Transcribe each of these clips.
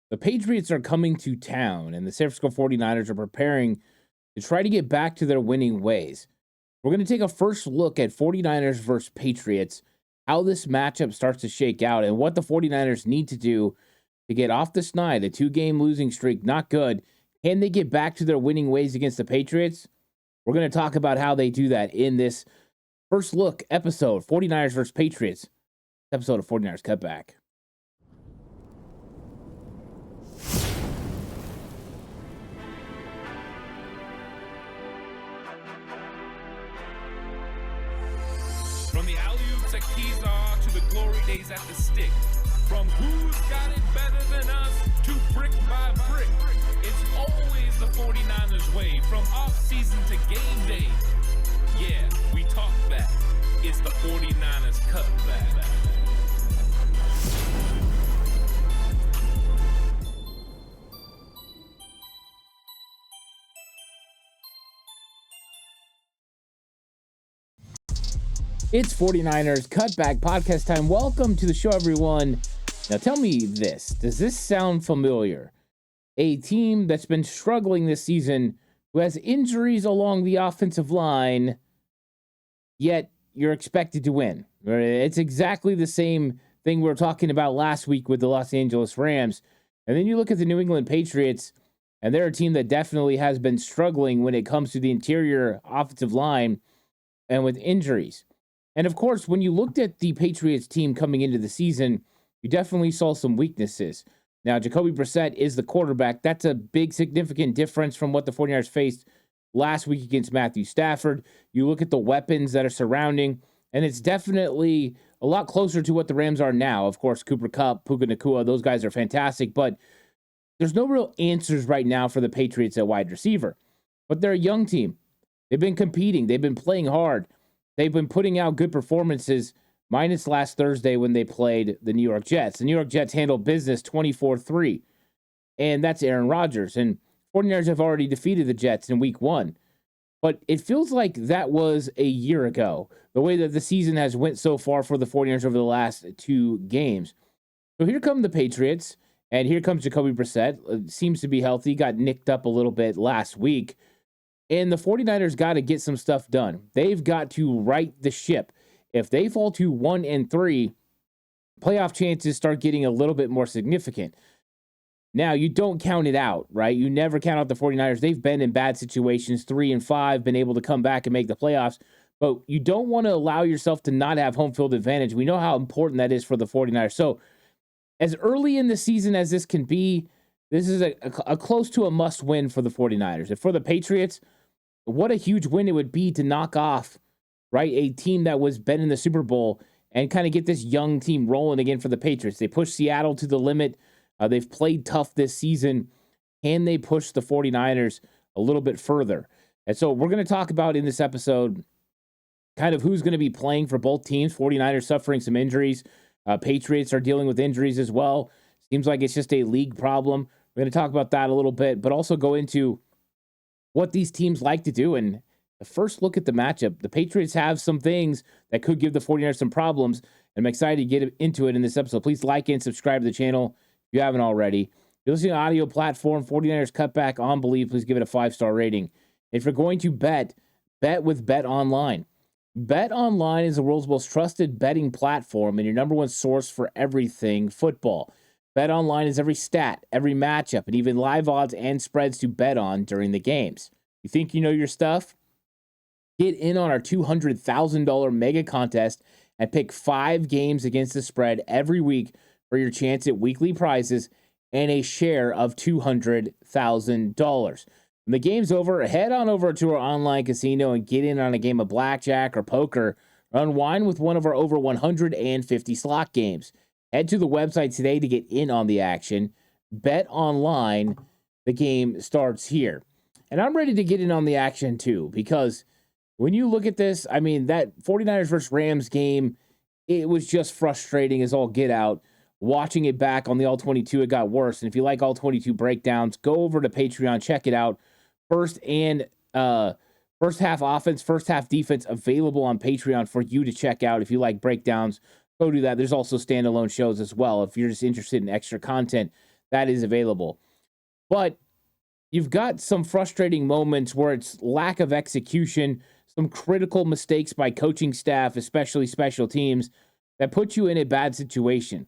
The Patriots are coming to town, and the San Francisco 49ers are preparing to try to get back to their winning ways. We're going to take a first look at 49ers versus Patriots, how this matchup starts to shake out, and what the 49ers need to do to get off the snide, a two-game losing streak, not good. Can they get back to their winning ways against the Patriots? We're going to talk about how they do that in this first look episode, 49ers versus Patriots, episode of 49ers Cutback. From the alley-oops at Kezar to the glory days at the stick. From who's got it better than us to brick by brick. It's always the 49ers way, from off-season to game day. Yeah, we talk back. It's the 49ers Cutback. It's 49ers Cutback podcast time. Welcome to the show, everyone. Now tell me this. Does this sound familiar? A team that's been struggling this season, who has injuries along the offensive line, yet you're expected to win. It's exactly the same thing we were talking about last week with the Los Angeles Rams. And then you look at the New England Patriots, and they're a team that definitely has been struggling when it comes to the interior offensive line and with injuries. And of course, when you looked at the Patriots team coming into the season, you definitely saw some weaknesses. Now, Jacoby Brissett is the quarterback. That's a big, significant difference from what the 49ers faced last week against Matthew Stafford. You look at the weapons that are surrounding, and it's definitely a lot closer to what the Rams are now. Of course, Cooper Kupp, Puka Nacua, those guys are fantastic, but there's no real answers right now for the Patriots at wide receiver. But they're a young team. They've been competing. They've been playing hard. They've been putting out good performances, minus last Thursday when they played the New York Jets. The New York Jets handled business 24-3, and that's Aaron Rodgers. And 49ers have already defeated the Jets in week one. But it feels like that was a year ago, the way that the season has went so far for the 49ers over the last two games. So here come the Patriots, and here comes Jacoby Brissett. Seems to be healthy, got nicked up a little bit last week. And the 49ers got to get some stuff done. They've got to right the ship. If they fall to 1-3, playoff chances start getting a little bit more significant. Now, you don't count it out, right? You never count out the 49ers. They've been in bad situations, 3-5, been able to come back and make the playoffs. But you don't want to allow yourself to not have home field advantage. We know how important that is for the 49ers. So as early in the season as this can be, this is a close to a must win for the 49ers. And for the Patriots, what a huge win it would be to knock off, right, a team that was been in the Super Bowl and kind of get this young team rolling again for the Patriots. They pushed Seattle to the limit. They've played tough this season. Can they push the 49ers a little bit further? And so we're going to talk about in this episode kind of who's going to be playing for both teams. 49ers suffering some injuries. Patriots are dealing with injuries as well. Seems like it's just a league problem. We're going to talk about that a little bit, but also go into what these teams like to do. And the first look at the matchup, the Patriots have some things that could give the 49ers some problems. I'm excited to get into it in this episode. Please like and subscribe to the channel if you haven't already. If you're listening to audio platform, 49ers Cutback on Believe, please give it a 5-star rating. If you're going to bet with Bet Online. Bet Online is the world's most trusted betting platform and your number one source for everything football. Bet Online is every stat, every matchup, and even live odds and spreads to bet on during the games. You think you know your stuff? Get in on our $200,000 mega contest and pick 5 games against the spread every week for your chance at weekly prizes and a share of $200,000. When the game's over, head on over to our online casino and get in on a game of blackjack or poker or unwind with one of our over 150 slot games. Head to the website today to get in on the action. Bet Online. The game starts here. And I'm ready to get in on the action too, because when you look at this, I mean, that 49ers versus Rams game, it was just frustrating as all get out. Watching it back on the All-22, it got worse. And if you like All-22 breakdowns, go over to Patreon, check it out. First half offense, first half defense available on Patreon for you to check out if you like breakdowns. Go do that. There's also standalone shows as well if you're just interested in extra content. that is available. But you've got some frustrating moments where it's lack of execution, some critical mistakes by coaching staff, especially special teams, that put you in a bad situation.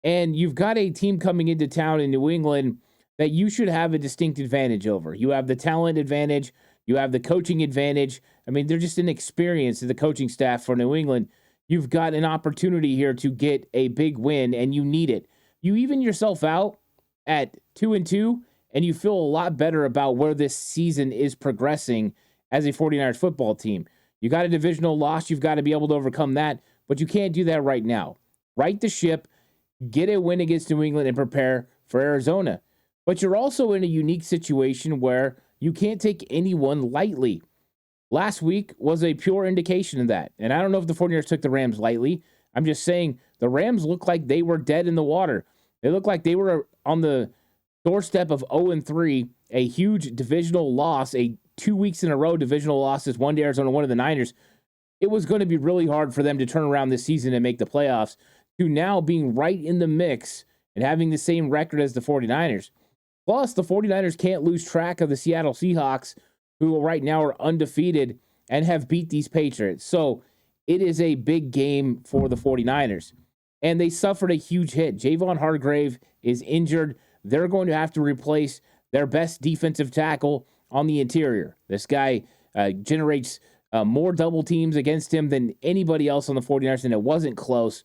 And you've got a team coming into town in New England that you should have a distinct advantage over. You have the talent advantage, you have the coaching advantage. I mean, they're just inexperienced in the coaching staff for New England. You've got an opportunity here to get a big win, and you need it. You even yourself out at 2-2, and you feel a lot better about where this season is progressing as a 49ers football team. You got a divisional loss. You've got to be able to overcome that, but you can't do that right now. Right the ship, get a win against New England, and prepare for Arizona. But you're also in a unique situation where you can't take anyone lightly. Last week was a pure indication of that. And I don't know if the 49ers took the Rams lightly. I'm just saying the Rams look like they were dead in the water. They look like they were on the doorstep of 0-3, a huge divisional loss, a 2 weeks in a row divisional losses, one to Arizona, one to the Niners. It was going to be really hard for them to turn around this season and make the playoffs, to now being right in the mix and having the same record as the 49ers. Plus, the 49ers can't lose track of the Seattle Seahawks, who right now are undefeated and have beat these Patriots. So it is a big game for the 49ers. And they suffered a huge hit. Javon Hargrave is injured. They're going to have to replace their best defensive tackle on the interior. This guy generates more double teams against him than anybody else on the 49ers, and it wasn't close.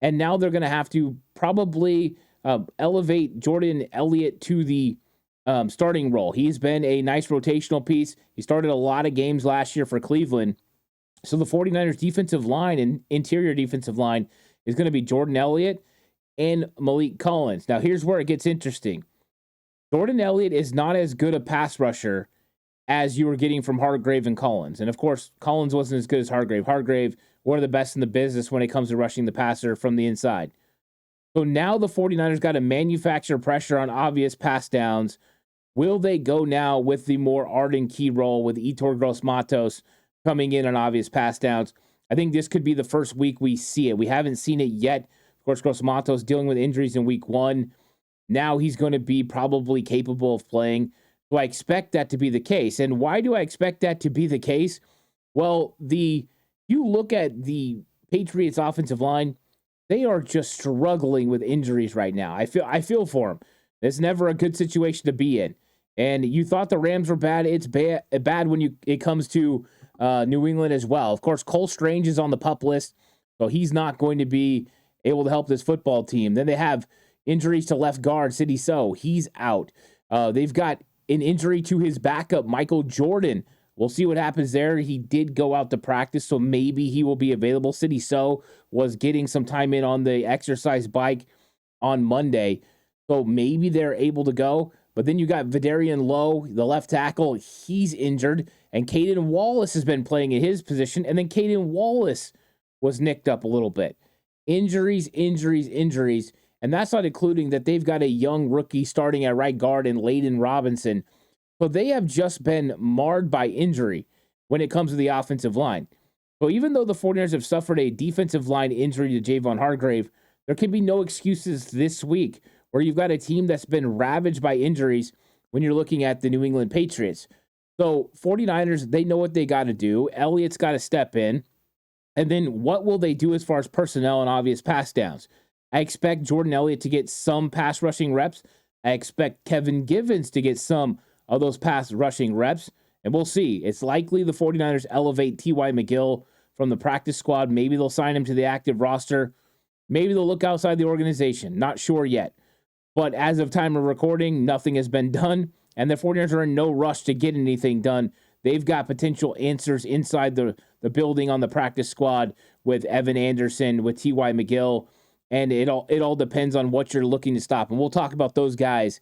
And now they're going to have to probably elevate Jordan Elliott to the starting role. He's been a nice rotational piece. He started a lot of games last year for Cleveland. So the 49ers defensive line and interior defensive line is going to be Jordan Elliott and Malik Collins. Now, here's where it gets interesting. Jordan Elliott is not as good a pass rusher as you were getting from Hargrave and Collins. And, of course, Collins wasn't as good as Hargrave. Hargrave, one of the best in the business when it comes to rushing the passer from the inside. So now the 49ers got to manufacture pressure on obvious pass downs. Will they go now with the more ardent key role with Yetur Gross-Matos coming in on obvious pass downs? I think this could be the first week we see it. We haven't seen it yet. Of course, Gross-Matos dealing with injuries in week 1. Now he's going to be probably capable of playing. So I expect that to be the case. And why do I expect that to be the case? Well, you look at the Patriots offensive line, they are just struggling with injuries right now. I feel for them. It's never a good situation to be in. And you thought the Rams were bad. It's bad when it comes to New England as well. Of course, Cole Strange is on the PUP list, so he's not going to be able to help this football team. Then they have injuries to left guard, Sidney So. He's out. They've got an injury to his backup, Michael Jordan. We'll see what happens there. He did go out to practice, so maybe he will be available. Sidney So was getting some time in on the exercise bike on Monday, so maybe they're able to go. But then you got Vidarian Lowe, the left tackle. He's injured. And Caden Wallace has been playing in his position. And then Caden Wallace was nicked up a little bit. Injuries. And that's not including that they've got a young rookie starting at right guard in Layden Robinson. So they have just been marred by injury when it comes to the offensive line. So even though the 49ers have suffered a defensive line injury to Javon Hargrave, there can be no excuses this week where you've got a team that's been ravaged by injuries when you're looking at the New England Patriots. So 49ers, they know what they got to do. Elliott's got to step in. And then what will they do as far as personnel and obvious pass downs? I expect Jordan Elliott to get some pass rushing reps. I expect Kevin Givens to get some of those pass rushing reps. And we'll see. It's likely the 49ers elevate T.Y. McGill from the practice squad. Maybe they'll sign him to the active roster. Maybe they'll look outside the organization. Not sure yet. But as of time of recording, nothing has been done. And the 49ers are in no rush to get anything done. They've got potential answers inside the building on the practice squad with Evan Anderson, with T.Y. McGill. And it all depends on what you're looking to stop. And we'll talk about those guys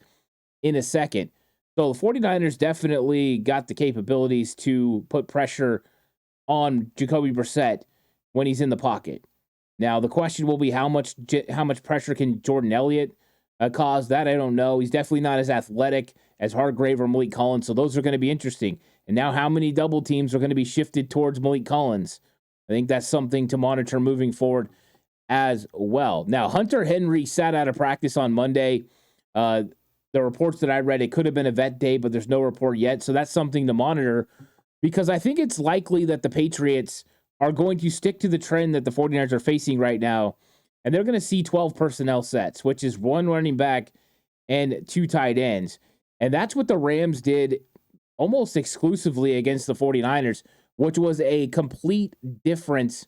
in a second. So the 49ers definitely got the capabilities to put pressure on Jacoby Brissett when he's in the pocket. Now, the question will be how much pressure can Jordan Elliott cause? That I don't know. He's definitely not as athletic as Hargrave or Malik Collins, so those are going to be interesting. And now how many double teams are going to be shifted towards Malik Collins? I think that's something to monitor moving forward as well. Now, Hunter Henry sat out of practice on Monday Uh, the reports that I read, it could have been a vet day, but there's no report yet. So that's something to monitor because I think it's likely that the Patriots are going to stick to the trend that the 49ers are facing right now. And they're going to see 12 personnel sets, which is one running back and two tight ends. And that's what the Rams did almost exclusively against the 49ers, which was a complete difference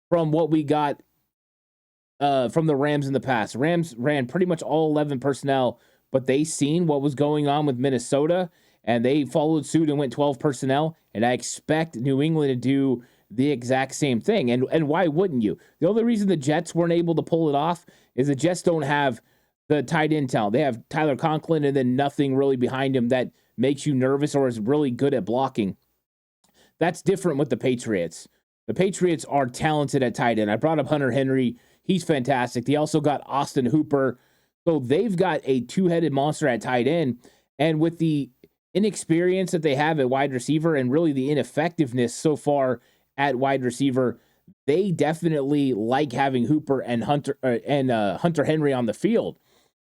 from what we got from the Rams in the past. Rams ran pretty much all 11 personnel, but they seen what was going on with Minnesota, and they followed suit and went 12 personnel. And I expect New England to do the exact same thing. And why wouldn't you? The only reason the Jets weren't able to pull it off is the Jets don't have the tight end talent. They have Tyler Conklin and then nothing really behind him that makes you nervous or is really good at blocking. That's different with the Patriots. The Patriots are talented at tight end. I brought up Hunter Henry. He's fantastic. They also got Austin Hooper. So they've got a two-headed monster at tight end. And with the inexperience that they have at wide receiver and really the ineffectiveness so far at wide receiver, they definitely like having Hooper and Hunter Henry on the field.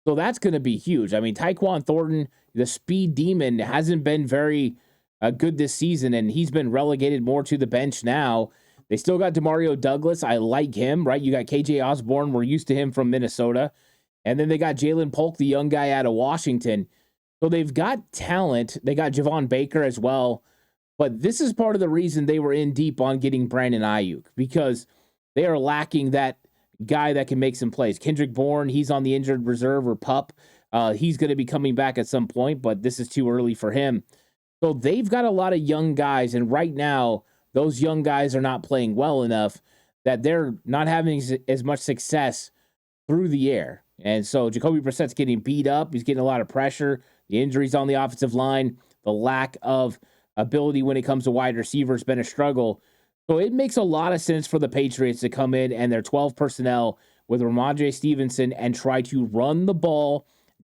So that's going to be huge. I mean, Tyquan Thornton, the speed demon, hasn't been very good this season, and he's been relegated more to the bench now. They still got Demario Douglas. I like him, right? You got KJ Osborne. We're used to him from Minnesota. And then they got Jalen Polk, the young guy out of Washington. So they've got talent. They got Javon Baker as well. But this is part of the reason they were in deep on getting Brandon Ayuk, because they are lacking that guy that can make some plays. Kendrick Bourne, he's on the injured reserve or PUP. He's going to be coming back at some point, but this is too early for him. So they've got a lot of young guys, and right now, those young guys are not playing well enough that they're not having as much success through the air. And so Jacoby Brissett's getting beat up. He's getting a lot of pressure. The injuries on the offensive line, the lack of ability when it comes to wide receivers has been a struggle. So it makes a lot of sense for the Patriots to come in and their 12 personnel with Ramondre Stevenson and try to run the ball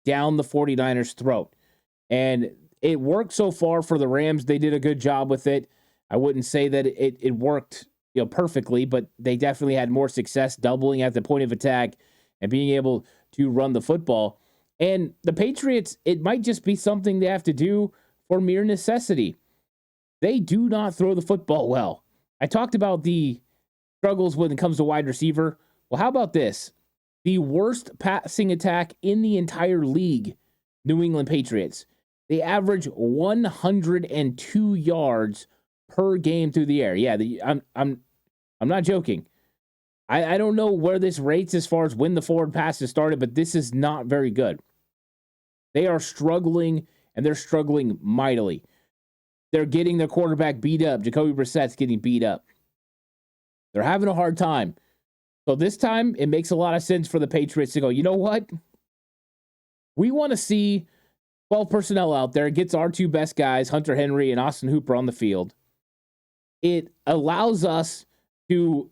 down the 49ers' throat. And it worked so far for the Rams. They did a good job with it. I wouldn't say that it worked perfectly, but they definitely had more success doubling at the point of attack and being able to run the football. And the Patriots, it might just be something they have to do for mere necessity. They do not throw the football well. I talked about the struggles when it comes to wide receiver. Well, how about this? The worst passing attack in the entire league, New England Patriots. They average 102 yards per game through the air. Yeah, I'm not joking. I don't know where this rates as far as when the forward passes started, but this is not very good. They are struggling, and they're struggling mightily. They're getting their quarterback beat up. Jacoby Brissett's getting beat up. They're having a hard time. So this time, it makes a lot of sense for the Patriots to go, you know what? We want to see 12 personnel out there. It gets our two best guys, Hunter Henry and Austin Hooper, on the field. It allows us to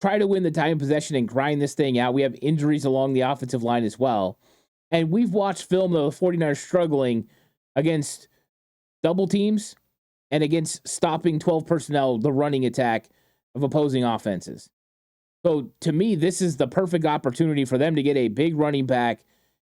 try to win the time of possession and grind this thing out. We have injuries along the offensive line as well. And we've watched film of the 49ers struggling against double teams and against stopping 12 personnel, the running attack of opposing offenses. So to me, this is the perfect opportunity for them to get a big running back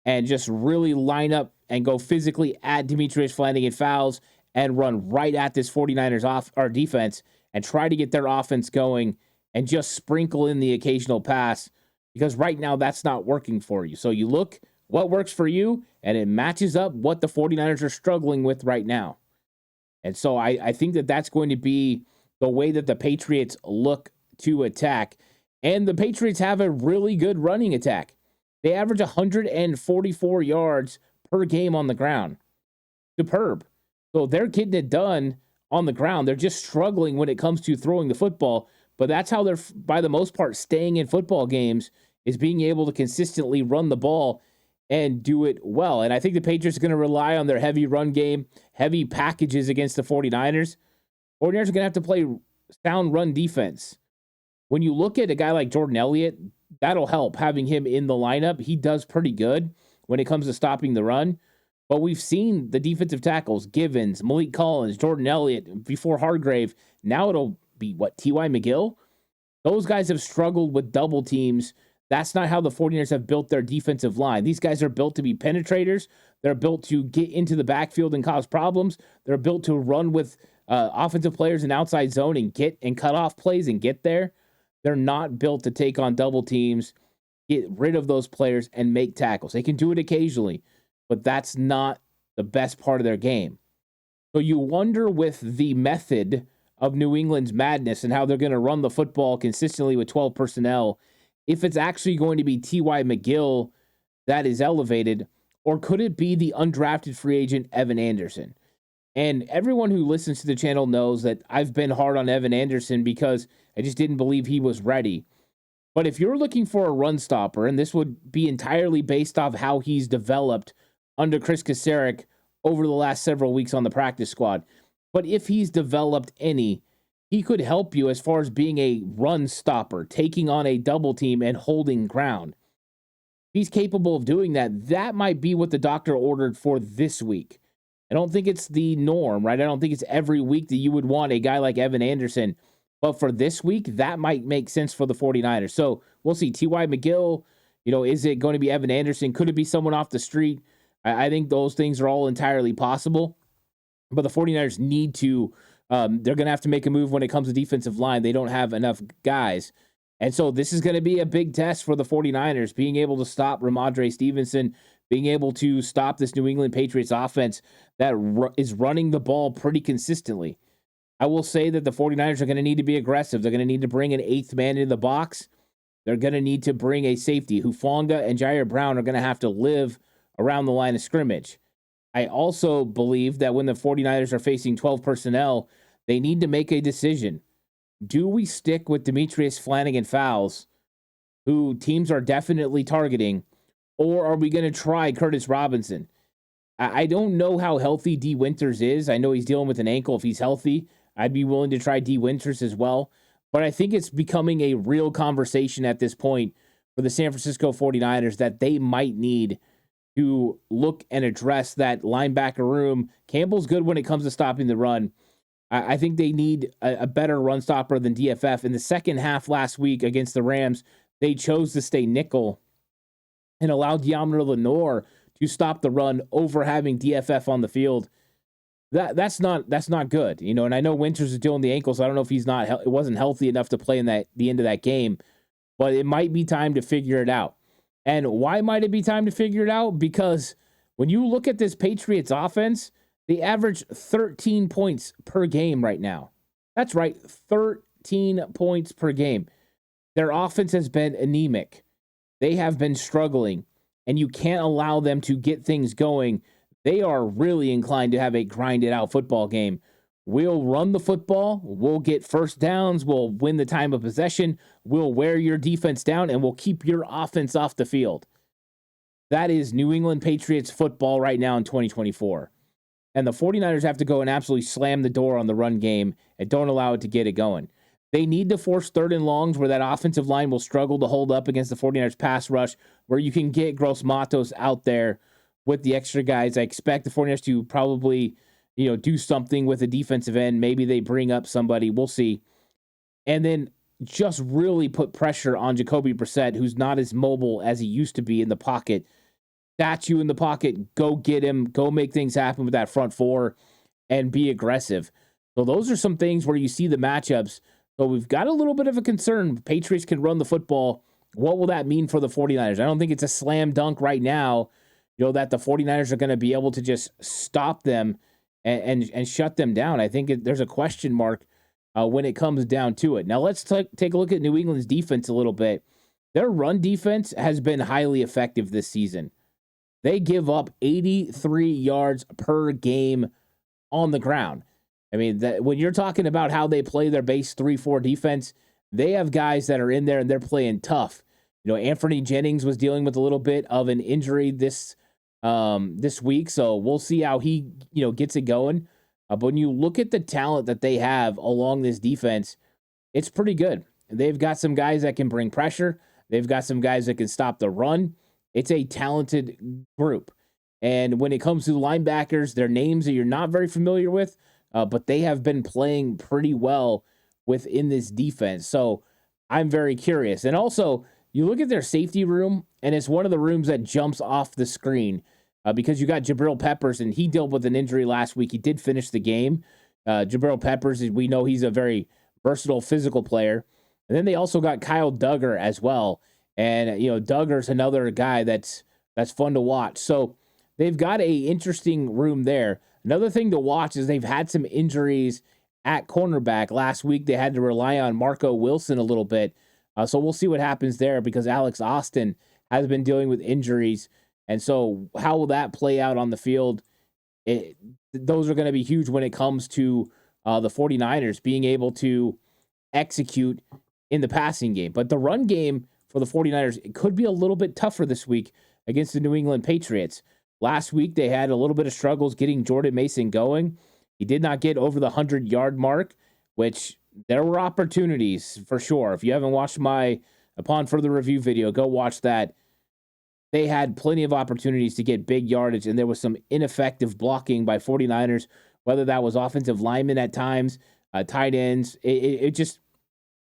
and just really line up and go physically at Demetrius Flanagan fouls and run right at this 49ers defense and try to get their offense going and just sprinkle in the occasional pass, because right now that's not working for you. So you look what works for you, and it matches up what the 49ers are struggling with right now. And so I think that that's going to be the way that the Patriots look to attack. And the Patriots have a really good running attack. They average 144 yards per game on the ground. Superb. So they're getting it done on the ground. They're just struggling when it comes to throwing the football. But that's how they're, by the most part, staying in football games, is being able to consistently run the ball and do it well. And I think the Patriots are going to rely on their heavy run game, heavy packages against the 49ers. 49ers are going to have to play sound run defense. When you look at a guy like Jordan Elliott, that'll help having him in the lineup. He does pretty good when it comes to stopping the run. But we've seen the defensive tackles, Givens, Malik Collins, Jordan Elliott, before Hargrave. Now it'll be, T.Y. McGill? Those guys have struggled with double teams That's not how the 49ers have built their defensive line. These guys are built to be penetrators. They're built to get into the backfield and cause problems. They're built to run with offensive players in outside zone and get and cut off plays and get there. They're not built to take on double teams, get rid of those players, and make tackles. They can do it occasionally, but that's not the best part of their game. So you wonder with the method of New England's madness and how they're going to run the football consistently with 12 personnel, if it's actually going to be T.Y. McGill that is elevated, or could it be the undrafted free agent Evan Anderson? And everyone who listens to the channel knows that I've been hard on Evan Anderson because I just didn't believe he was ready. But if you're looking for a run stopper, and this would be entirely based off how he's developed under Chris Kasarik over the last several weeks on the practice squad, but if he's developed any, he could help you as far as being a run stopper, taking on a double team and holding ground. If he's capable of doing that, that might be what the doctor ordered for this week. I don't think it's the norm, right? I don't think it's every week that you would want a guy like Evan Anderson. But for this week, that might make sense for the 49ers. So we'll see. T.Y. McGill, is it going to be Evan Anderson? Could it be someone off the street? I think those things are all entirely possible. But the 49ers need to, they're going to have to make a move when it comes to defensive line. They don't have enough guys. And so this is going to be a big test for the 49ers, being able to stop Ramondre Stevenson, being able to stop this New England Patriots offense that is running the ball pretty consistently. I will say that the 49ers are going to need to be aggressive. They're going to need to bring an eighth man into the box. They're going to need to bring a safety. Hufanga and Jair Brown are going to have to live around the line of scrimmage. I also believe that when the 49ers are facing 12 personnel, they need to make a decision. Do we stick with Demetrius Flannigan-Fowles, who teams are definitely targeting, or are we going to try Curtis Robinson? I don't know how healthy D. Winters is. I know he's dealing with an ankle. If he's healthy, I'd be willing to try D. Winters as well. But I think it's becoming a real conversation at this point for the San Francisco 49ers that they might need to look and address that linebacker room. Campbell's good when it comes to stopping the run. I think they need a better run stopper than DFF. In the second half last week against the Rams, they chose to stay nickel and allowed Deommodore Lenoir to stop the run over having DFF on the field. That's not good, And I know Winters is dealing the ankle, so I don't know if it wasn't healthy enough to play in the end of that game. But it might be time to figure it out. And why might it be time to figure it out? Because when you look at this Patriots offense, they average 13 points per game right now. That's right, 13 points per game. Their offense has been anemic. They have been struggling, and you can't allow them to get things going. They are really inclined to have a grinded-out football game. We'll run the football. We'll get first downs. We'll win the time of possession. We'll wear your defense down, and we'll keep your offense off the field. That is New England Patriots football right now in 2024. And the 49ers have to go and absolutely slam the door on the run game and don't allow it to get it going. They need to force third and longs where that offensive line will struggle to hold up against the 49ers pass rush, where you can get Gross Matos out there with the extra guys. I expect the 49ers to probably, do something with the defensive end. Maybe they bring up somebody. We'll see. And then just really put pressure on Jacoby Brissett, who's not as mobile as he used to be in the pocket. Statue in the pocket, go get him, go make things happen with that front four and be aggressive. So those are some things where you see the matchups. So we've got a little bit of a concern. Patriots can run the football. What will that mean for the 49ers? I don't think it's a slam dunk right now, that the 49ers are going to be able to just stop them and shut them down. I think there's a question mark when it comes down to it. Now let's take a look at New England's defense a little bit. Their run defense has been highly effective this season. They give up 83 yards per game on the ground. I mean, when you're talking about how they play their base 3-4 defense, they have guys that are in there and they're playing tough. Anthony Jennings was dealing with a little bit of an injury this week, so we'll see how he gets it going. But when you look at the talent that they have along this defense, it's pretty good. They've got some guys that can bring pressure. They've got some guys that can stop the run. It's a talented group. And when it comes to linebackers, their names that you're not very familiar with, but they have been playing pretty well within this defense. So I'm very curious. And also, you look at their safety room, and it's one of the rooms that jumps off the screen because you got Jabril Peppers, and he dealt with an injury last week. He did finish the game. Jabril Peppers, we know he's a very versatile physical player. And then they also got Kyle Duggar as well. And, Duggar's another guy that's fun to watch. So they've got a interesting room there. Another thing to watch is they've had some injuries at cornerback. Last week, they had to rely on Marco Wilson a little bit. So we'll see what happens there because Alex Austin has been dealing with injuries. And so how will that play out on the field? Those are going to be huge when it comes to the 49ers being able to execute in the passing game. But the run game for the 49ers, it could be a little bit tougher this week against the New England Patriots. Last week, they had a little bit of struggles getting Jordan Mason going. He did not get over the 100-yard mark, which there were opportunities for sure. If you haven't watched my Upon Further Review video, go watch that. They had plenty of opportunities to get big yardage, and there was some ineffective blocking by 49ers, whether that was offensive linemen at times, tight ends. It just,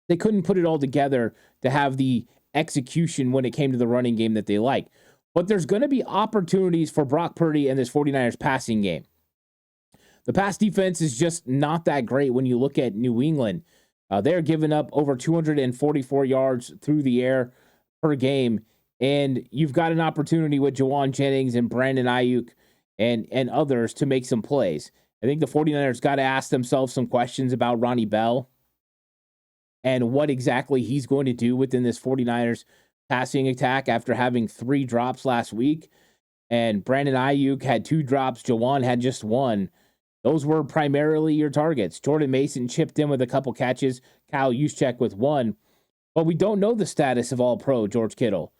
they couldn't put it all together to have the execution when it came to the running game that they like. But there's going to be opportunities for Brock Purdy and this 49ers passing game. The pass defense is just not that great when you look at New England. They're giving up over 244 yards through the air per game. And you've got an opportunity with Jawan Jennings and Brandon Ayuk and others to make some plays. I think the 49ers got to ask themselves some questions about Ronnie Bell and what exactly he's going to do within this 49ers passing attack after having 3 drops last week. And Brandon Ayuk had 2 drops. Jawan had just 1. Those were primarily your targets. Jordan Mason chipped in with a couple catches. Kyle Juszczyk with 1. But we don't know the status of All-Pro George Kittle.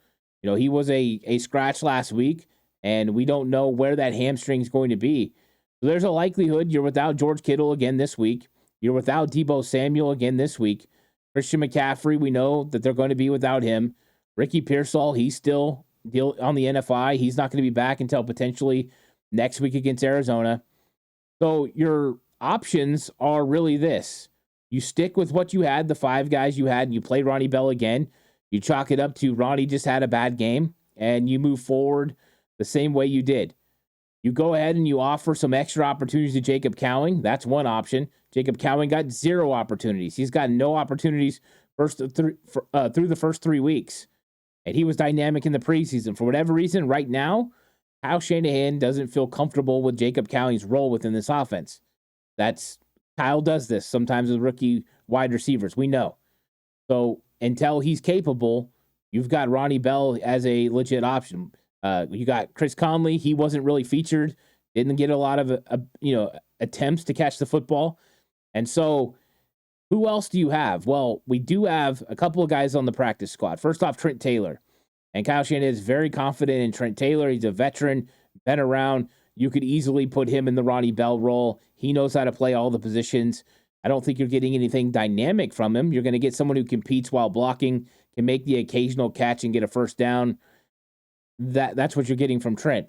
He was a scratch last week, and we don't know where that hamstring is going to be. So there's a likelihood you're without George Kittle again this week. You're without Deebo Samuel again this week. Christian McCaffrey, we know that they're going to be without him. Ricky Pearsall, he's still on the NFI. He's not going to be back until potentially next week against Arizona. So your options are really this. You stick with what you had, the 5 guys you had, and you play Ronnie Bell again. You chalk it up to Ronnie just had a bad game, and you move forward the same way you did. You go ahead and you offer some extra opportunities to Jacob Cowing. That's one option. Jacob Cowing got 0 opportunities. He's got no opportunities through the first 3 weeks. And he was dynamic in the preseason. For whatever reason, right now, Kyle Shanahan doesn't feel comfortable with Jacob Cowing's role within this offense. Kyle does this sometimes with rookie wide receivers. We know. So until he's capable, you've got Ronnie Bell as a legit option. You got Chris Conley. He wasn't really featured. Didn't get a lot of attempts to catch the football. And so who else do you have? Well, we do have a couple of guys on the practice squad. First off, Trent Taylor. And Kyle Shanahan is very confident in Trent Taylor. He's a veteran, been around. You could easily put him in the Ronnie Bell role. He knows how to play all the positions. I don't think you're getting anything dynamic from him. You're going to get someone who competes while blocking, can make the occasional catch and get a first down. That's what you're getting from Trent.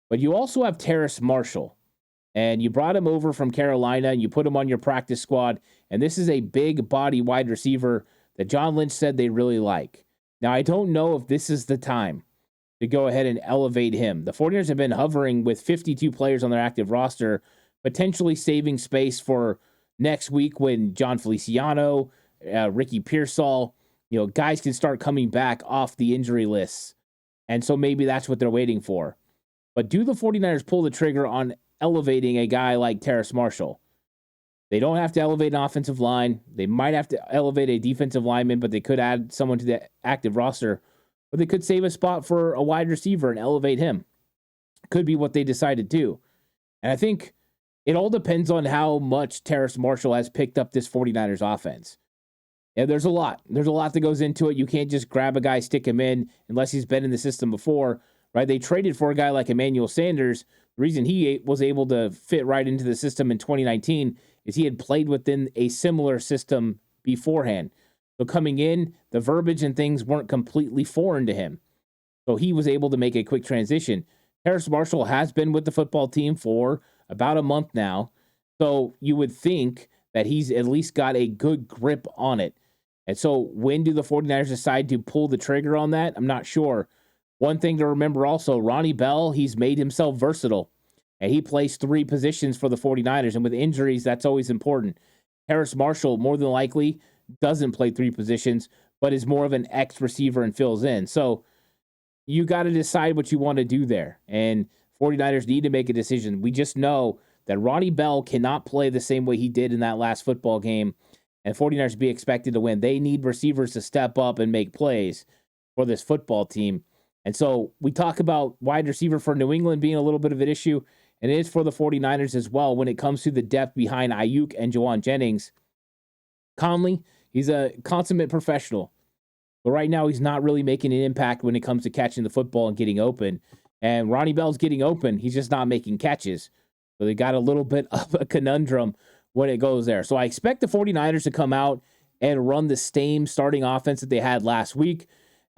But you also have Terrace Marshall. And you brought him over from Carolina, and you put him on your practice squad. And this is a big body wide receiver that John Lynch said they really like. Now, I don't know if this is the time to go ahead and elevate him. The 49ers have been hovering with 52 players on their active roster, potentially saving space for next week when John Feliciano, Ricky Pearsall, guys can start coming back off the injury lists. And so maybe that's what they're waiting for. But do the 49ers pull the trigger on elevating a guy like Terrace Marshall? They don't have to elevate an offensive line. They might have to elevate a defensive lineman, but they could add someone to the active roster. Or they could save a spot for a wide receiver and elevate him. Could be what they decide to do. And I think it all depends on how much Terrace Marshall has picked up this 49ers offense. And there's a lot. There's a lot that goes into it. You can't just grab a guy, stick him in, unless he's been in the system before, right? They traded for a guy like Emmanuel Sanders. The reason he was able to fit right into the system in 2019 is he had played within a similar system beforehand. So coming in, the verbiage and things weren't completely foreign to him. So he was able to make a quick transition. Terrace Marshall has been with the football team for about a month now. So you would think that he's at least got a good grip on it. And so when do the 49ers decide to pull the trigger on that? I'm not sure. One thing to remember also, Ronnie Bell, he's made himself versatile, and he plays 3 positions for the 49ers. And with injuries, that's always important. Harris Marshall, more than likely, doesn't play 3 positions, but is more of an X receiver and fills in. So you got to decide what you want to do there. And 49ers need to make a decision. We just know that Ronnie Bell cannot play the same way he did in that last football game, and 49ers be expected to win. They need receivers to step up and make plays for this football team. And so we talk about wide receiver for New England being a little bit of an issue, and it is for the 49ers as well when it comes to the depth behind Ayuk and Jawan Jennings. Conley, he's a consummate professional, but right now he's not really making an impact when it comes to catching the football and getting open. And Ronnie Bell's getting open. He's just not making catches. So they got a little bit of a conundrum when it goes there. So I expect the 49ers to come out and run the same starting offense that they had last week.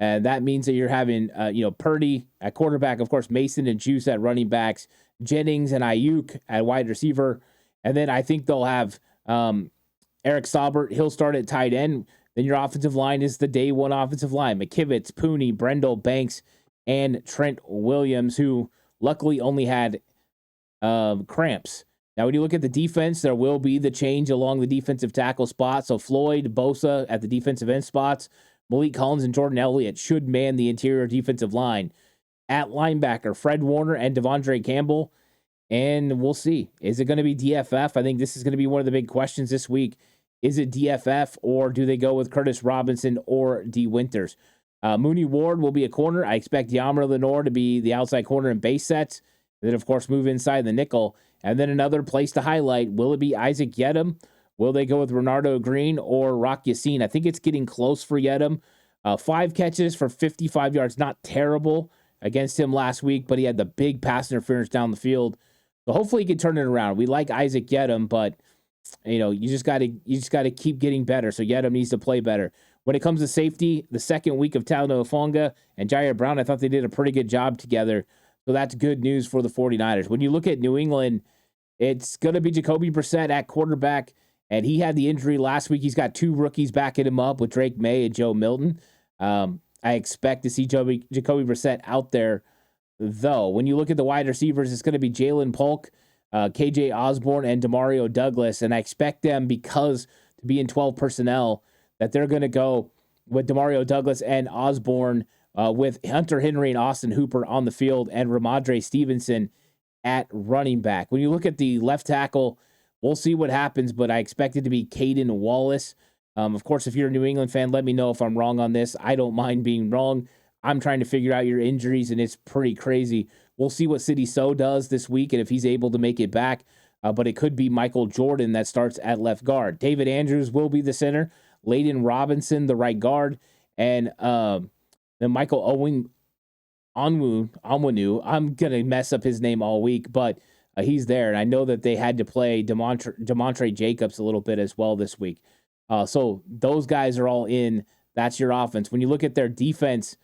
And that means that you're having, Purdy at quarterback, of course, Mason and Juice at running backs, Jennings and Ayuk at wide receiver. And then I think they'll have Eric Saubert. He'll start at tight end. Then your offensive line is the day one offensive line. McKivitz, Pooney, Brendel, Banks, and Trent Williams, who luckily only had cramps. Now, when you look at the defense, there will be the change along the defensive tackle spot. So Floyd, Bosa at the defensive end spots. Malik Collins and Jordan Elliott should man the interior defensive line. At linebacker, Fred Warner and Devondre Campbell. And we'll see. Is it going to be DFF? I think this is going to be one of the big questions this week. Is it DFF or do they go with Curtis Robinson or D. Winters? Mooney Ward will be a corner. I expect Yammer Lenore to be the outside corner in base sets. And then, of course, move inside the nickel. And then another place to highlight, will it be Isaac Yedem? Will they go with Renardo Green or Rock Yassin? I think it's getting close for Yedem. 5 catches for 55 yards, not terrible against him last week, but he had the big pass interference down the field. So hopefully he can turn it around. We like Isaac Yedem, but you just got to keep getting better. So Yedem needs to play better. When it comes to safety, the second week of Talanoa Fonga and Jair Brown, I thought they did a pretty good job together. So that's good news for the 49ers. When you look at New England, it's going to be Jacoby Brissett at quarterback, and he had the injury last week. He's got 2 rookies backing him up with Drake May and Joe Milton. I expect to see Jacoby Brissett out there, though. When you look at the wide receivers, it's going to be Jalen Polk, KJ Osborne, and Demario Douglas, and I expect them, because to be in 12 personnel, that they're going to go with Demario Douglas and Osborne with Hunter Henry and Austin Hooper on the field and Ramondre Stevenson at running back. When you look at the left tackle, we'll see what happens, but I expect it to be Caden Wallace. Of course, if you're a New England fan, let me know if I'm wrong on this. I don't mind being wrong. I'm trying to figure out your injuries, and it's pretty crazy. We'll see what City So does this week and if he's able to make it back. But it could be Michael Jordan that starts at left guard. David Andrews will be the center. Layden Robinson, the right guard. And then Michael Onwenu. I'm going to mess up his name all week, but he's there. And I know that they had to play Demontre Jacobs a little bit as well this week. So those guys are all in. That's your offense. When you look at their defense,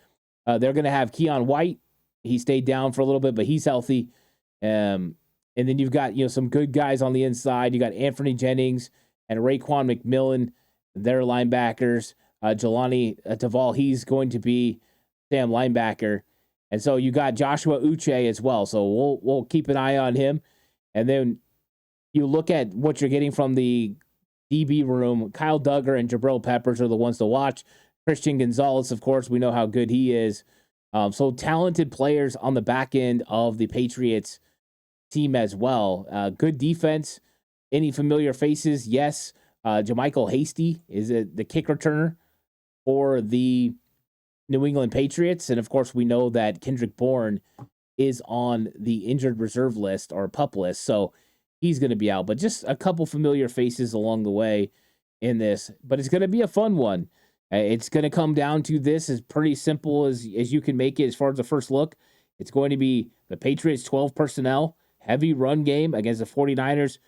they're going to have Keon White. He stayed down for a little bit, but he's healthy. And then you've got some good guys on the inside. You got Anthony Jennings and Raekwon McMillan. They're linebackers. Jelani Duvall, he's going to be Sam linebacker. And so you got Joshua Uche as well. So we'll keep an eye on him. And then you look at what you're getting from the DB room. Kyle Duggar and Jabril Peppers are the ones to watch. Christian Gonzalez, of course, we know how good he is. So talented players on the back end of the Patriots team as well. Good defense. Any familiar faces? Yes. JaMychal Hasty is the kick returner for the New England Patriots. And, of course, we know that Kendrick Bourne is on the injured reserve list or PUP list. So he's going to be out. But just a couple familiar faces along the way in this. But it's going to be a fun one. It's going to come down to this as pretty simple as you can make it as far as the first look. It's going to be the Patriots 12 personnel, heavy run game against the 49ers,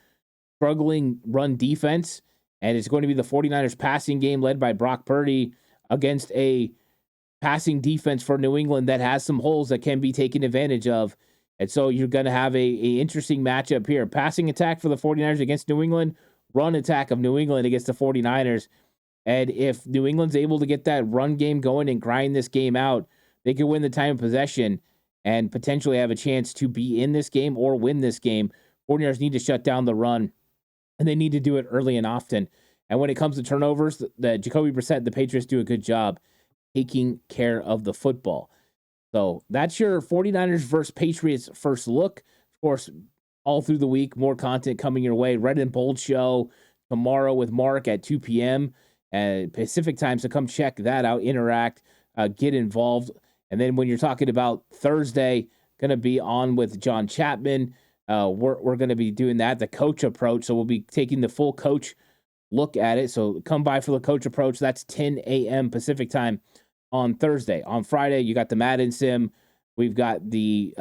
struggling run defense. And it's going to be the 49ers passing game led by Brock Purdy against a passing defense for New England that has some holes that can be taken advantage of. And so you're going to have a interesting matchup here. Passing attack for the 49ers against New England, run attack of New England against the 49ers. And if New England's able to get that run game going and grind this game out, they could win the time of possession and potentially have a chance to be in this game or win this game. 49ers need to shut down the run, and they need to do it early and often. And when it comes to turnovers, the Jacoby Brissett, the Patriots do a good job taking care of the football. So that's your 49ers versus Patriots first look. Of course, all through the week, more content coming your way. Red and Bold show tomorrow with Mark at 2 p.m. Pacific time. So come check that out, interact, get involved. And then when you're talking about Thursday, going to be on with John Chapman. We're going to be doing that, the coach approach. So we'll be taking the full coach look at it. So come by for the coach approach. That's 10 a.m. Pacific time on Thursday. On Friday, you got the Madden Sim. We've got the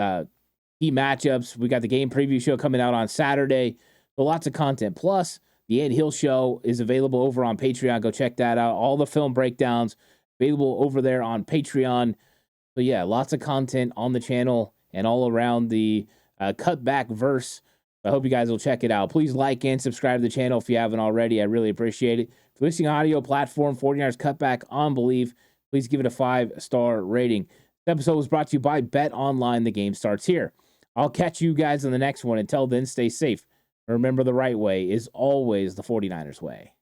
key matchups. We got the game preview show coming out on Saturday. So lots of content. Plus, the Ed Hill show is available over on Patreon. Go check that out. All the film breakdowns available over there on Patreon. So yeah, lots of content on the channel and all around the Cutback verse. I hope you guys will check it out. Please like and subscribe to the channel if you haven't already. I really appreciate it. If you're listening audio platform, 49ers Cutback on Believe, please give it a 5-star rating. This episode was brought to you by Bet Online. The game starts here. I'll catch you guys on the next one. Until then, stay safe. Remember, the right way is always the 49ers way.